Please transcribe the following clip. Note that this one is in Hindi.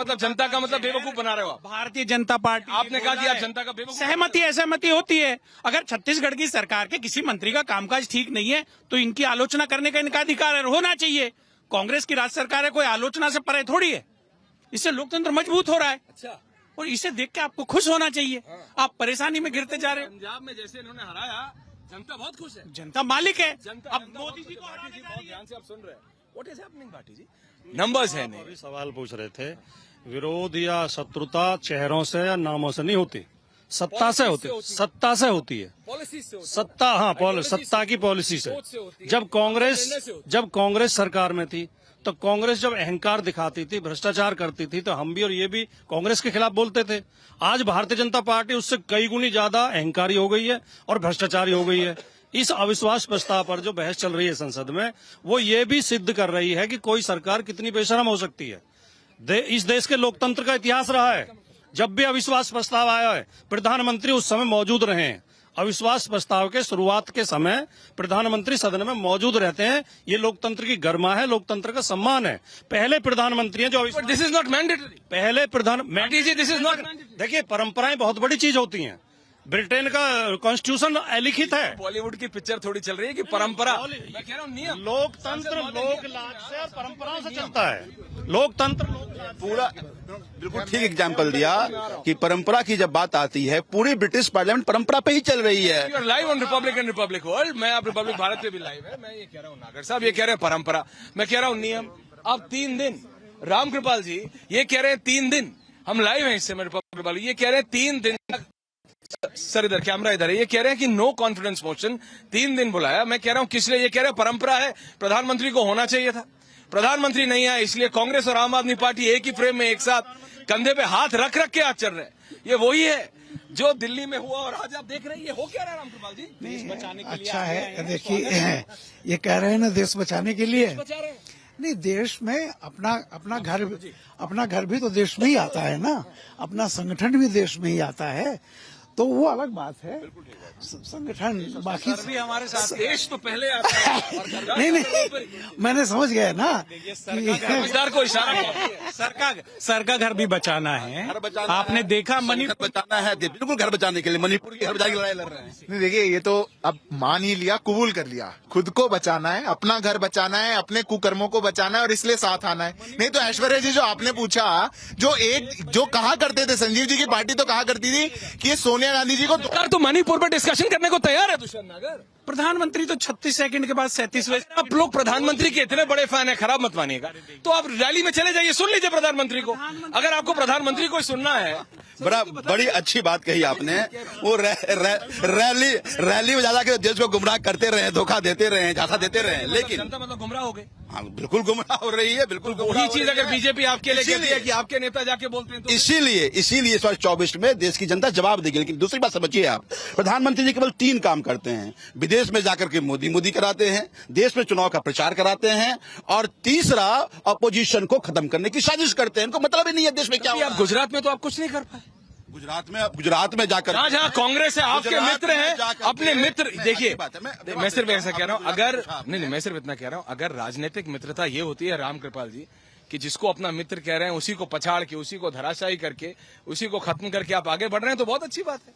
मतलब जनता का मतलब बेवकूफ बना रहे हो आप। भारतीय जनता पार्टी आपने कहा कि आप जनता का बेवकूफ। सहमति असहमति होती है। अगर छत्तीसगढ़ की सरकार के किसी मंत्री का कामकाज ठीक नहीं है तो इनकी आलोचना करने का इनका अधिकार होना चाहिए। कांग्रेस की राज्य सरकार है, कोई आलोचना से परे थोड़ी है। इससे लोकतंत्र मजबूत हो रहा है। अच्छा, और इसे देख के आपको खुश होना चाहिए। आप परेशानी में गिरते जा रहे हो। पंजाब में जैसे इन्होंने हराया, जनता बहुत खुश है। जनता मालिक है। जनता अब जनता मोदी बहुत जी को खुश है। भाटी जी, हराने जा बहुत रही है। ध्यान से आप सुन रहे हैं। What is happening Bhati ji? Numbers है नहीं। अभी सवाल पूछ रहे थे, विरोध या शत्रुता चेहरों से या नामों से नहीं होती, सत्ता से होती, सत्ता से होती है। पॉलिसी से होती है। सत्ता, हाँ, Ideology सत्ता की पॉलिसी से। सोच से होती है। निर्णय से होती जब कांग्रेस सरकार में थी तो कांग्रेस जब अहंकार दिखाती थी, भ्रष्टाचार करती थी, तो हम भी और ये भी कांग्रेस के खिलाफ बोलते थे। आज भारतीय जनता पार्टी उससे कई गुनी ज्यादा अहंकारी हो गई है और भ्रष्टाचारी हो गई है। इस अविश्वास प्रस्ताव पर जो बहस चल रही है संसद में, वो ये भी सिद्ध कर रही है कि कोई सरकार कितनी बेशरम हो सकती है। इस देश के लोकतंत्र का इतिहास रहा है, जब भी अविश्वास प्रस्ताव आया है प्रधानमंत्री उस समय मौजूद रहे हैं। अविश्वास प्रस्ताव के शुरुआत के समय प्रधानमंत्री सदन में मौजूद रहते हैं। ये लोकतंत्र की गरिमा है, लोकतंत्र का सम्मान है। पहले प्रधानमंत्री हैं जो दिस इज नॉट मैंडेटरी। पहले भाटी जी, दिस इज नॉट। देखिए, परंपराएं बहुत बड़ी चीज होती हैं। ब्रिटेन का कॉन्स्टिट्यूशन अलिखित है। बॉलीवुड की पिक्चर थोड़ी चल रही है कि परंपरा। मैं कह रहा हूँ नियम। लोकतंत्र लोकलाज से और परंपराओं से चलता है। लोकतंत्र पूरा बिल्कुल ठीक एग्जाम्पल दिया कि परंपरा की जब बात आती है, पूरी ब्रिटिश पार्लियामेंट परंपरा पे ही चल रही है। Live on Republic world. मैं अब रिपब्लिक भारत पे भी लाइव है। मैं ये कह रहा हूँ नागर साहब, ये कह रहे हैं परंपरा, मैं कह रहा हूँ नियम। अब 3 दिन राम कृपाल जी ये कह रहे हैं 3 दिन हम लाइव हैं इससे। मैं रिपब्लिक वाले ये कह रहे हैं 3 दिन सर, इधर कैमरा इधर है। ये कह रहे हैं कि नो कॉन्फिडेंस मोशन 3 दिन बुलाया। मैं कह रहा हूं किस लिए? ये कह रहे हैं परंपरा है, प्रधानमंत्री को होना चाहिए था, प्रधानमंत्री नहीं है, इसलिए कांग्रेस और आम आदमी पार्टी एक ही फ्रेम में एक साथ कंधे पे हाथ रख रख के आज चल रहे हैं। ये वही है जो दिल्ली में हुआ और आज आप देख रहे हैं ये हो क्या रहा है रामकृपाल जी? देश बचाने के लिए अच्छा है। देखिए, ये कह रहे हैं ना देश बचाने के लिए। बचा रहे हैं। नहीं, देश में अपना घर भी तो देश में ही आता है ना, अपना संगठन भी देश में ही आता है, तो वो अलग बात है। संगठन बाकी भी हमारे साथ देश तो पहले आता है और सरकार नहीं, मैंने समझ गया ना कि समझदार को इशारा किया। सर का घर भी बचाना है। आपने देखा मणिपुर बचाना है, बिल्कुल घर बचाने के लिए मणिपुर की घर बचाने की लड़ाई लड़ रहे हैं। नहीं, देखिए, ये तो अब मान ही लिया, कबूल कर लिया, खुद को बचाना है, अपना घर बचाना है, अपने कुकर्मों को बचाना है और इसलिए साथ आना है। नहीं तो ऐश्वर्या जी, जो आपने पूछा, जो कहा करते थे, संजीव जी की पार्टी तो कहा करती थी कि ये सोनिया गांधी जी को सरकार तो मणिपुर पर डिस्कशन करने को तैयार है। दुष्यंत नागर, प्रधानमंत्री तो 36 सेकंड के बाद 37वें। आप लोग प्रधानमंत्री के इतने बड़े फैन है, खराब मत मानिएगा, तो आप रैली में चले जाइए, सुन लीजिए प्रधानमंत्री को। अगर आपको प्रधानमंत्री को सुनना है। बड़ी अच्छी बात कही आपने। वो रैली में ज्यादा के देश को गुमराह करते रहे, धोखा देते रहे, झांसा देते रहे, लेकिन जनता मतलब गुमराह हो गई। हाँ, बिल्कुल गुमराह हो रही है, बिल्कुल गुमराह वही हो चीज रही अगर है। बीजेपी आपके लिए कहती है कि आपके नेता जाके बोलते हैं तो इसीलिए 2024 में देश की जनता जवाब देगी। लेकिन दूसरी बात समझिए आप, प्रधानमंत्री जी केवल 3 काम करते हैं। विदेश में जाकर के मोदी कराते हैं, देश में चुनाव का प्रचार कराते हैं, और तीसरा अपोजिशन को खत्म करने की साजिश करते हैं। इनको मतलब ही नहीं है देश में क्या हो रहा आप है। गुजरात में तो आप कुछ नहीं कर पाए। गुजरात में जाकर जहाँ कांग्रेस है, आपके मित्र हैं, अपने मित्र। देखिए, मैं सिर्फ ऐसा कह रहा हूँ, अगर नहीं, मैं सिर्फ इतना कह रहा हूँ, अगर राजनीतिक मित्रता ये होती है राम कृपाल जी कि जिसको अपना मित्र कह रहे हैं उसी को पछाड़ के, उसी को धराशायी करके, उसी को खत्म करके आप आगे बढ़ रहे हैं, तो बहुत अच्छी बात है।